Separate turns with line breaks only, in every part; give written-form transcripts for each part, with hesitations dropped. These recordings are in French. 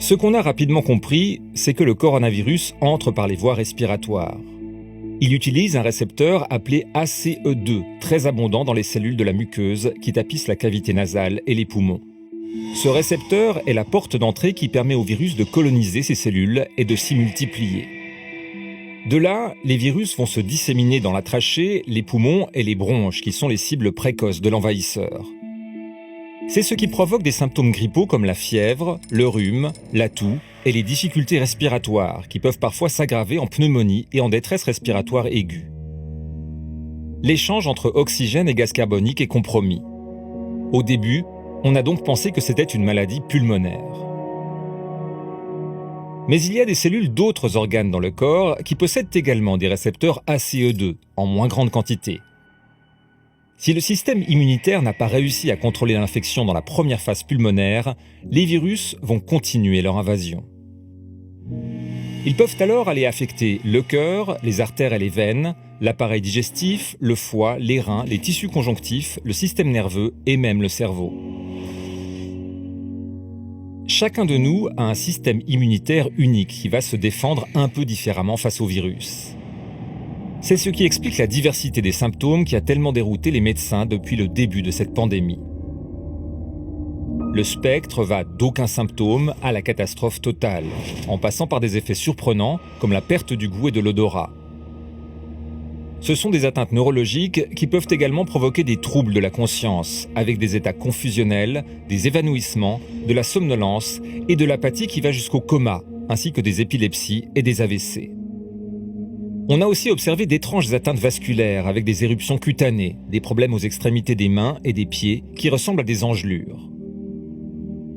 Ce qu'on a rapidement compris, c'est que le coronavirus entre par les voies respiratoires. Il utilise un récepteur appelé ACE2, très abondant dans les cellules de la muqueuse qui tapissent la cavité nasale et les poumons. Ce récepteur est la porte d'entrée qui permet au virus de coloniser ces cellules et de s'y multiplier. De là, les virus vont se disséminer dans la trachée, les poumons et les bronches qui sont les cibles précoces de l'envahisseur. C'est ce qui provoque des symptômes grippaux comme la fièvre, le rhume, la toux et les difficultés respiratoires qui peuvent parfois s'aggraver en pneumonie et en détresse respiratoire aiguë. L'échange entre oxygène et gaz carbonique est compromis. Au début, on a donc pensé que c'était une maladie pulmonaire. Mais il y a des cellules d'autres organes dans le corps qui possèdent également des récepteurs ACE2 en moins grande quantité. Si le système immunitaire n'a pas réussi à contrôler l'infection dans la première phase pulmonaire, les virus vont continuer leur invasion. Ils peuvent alors aller affecter le cœur, les artères et les veines, l'appareil digestif, le foie, les reins, les tissus conjonctifs, le système nerveux et même le cerveau. Chacun de nous a un système immunitaire unique qui va se défendre un peu différemment face au virus. C'est ce qui explique la diversité des symptômes qui a tellement dérouté les médecins depuis le début de cette pandémie. Le spectre va d'aucun symptôme à la catastrophe totale, en passant par des effets surprenants comme la perte du goût et de l'odorat. Ce sont des atteintes neurologiques qui peuvent également provoquer des troubles de la conscience, avec des états confusionnels, des évanouissements, de la somnolence et de l'apathie qui va jusqu'au coma, ainsi que des épilepsies et des AVC. On a aussi observé d'étranges atteintes vasculaires avec des éruptions cutanées, des problèmes aux extrémités des mains et des pieds qui ressemblent à des engelures.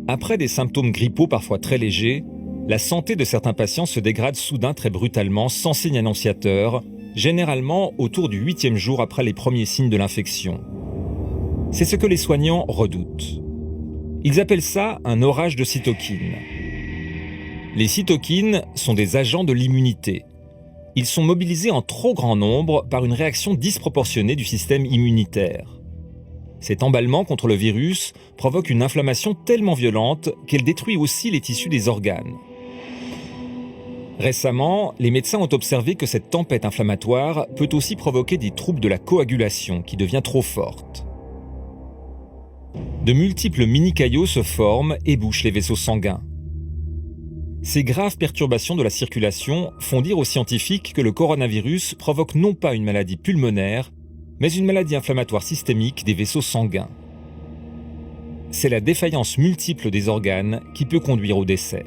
Après des symptômes grippaux parfois très légers, la santé de certains patients se dégrade soudain très brutalement sans signe annonciateur, généralement autour du 8e jour après les premiers signes de l'infection. C'est ce que les soignants redoutent. Ils appellent ça un orage de cytokines. Les cytokines sont des agents de l'immunité. Ils sont mobilisés en trop grand nombre par une réaction disproportionnée du système immunitaire. Cet emballement contre le virus provoque une inflammation tellement violente qu'elle détruit aussi les tissus des organes. Récemment, les médecins ont observé que cette tempête inflammatoire peut aussi provoquer des troubles de la coagulation qui devient trop forte. De multiples mini-caillots se forment et bouchent les vaisseaux sanguins. Ces graves perturbations de la circulation font dire aux scientifiques que le coronavirus provoque non pas une maladie pulmonaire, mais une maladie inflammatoire systémique des vaisseaux sanguins. C'est la défaillance multiple des organes qui peut conduire au décès.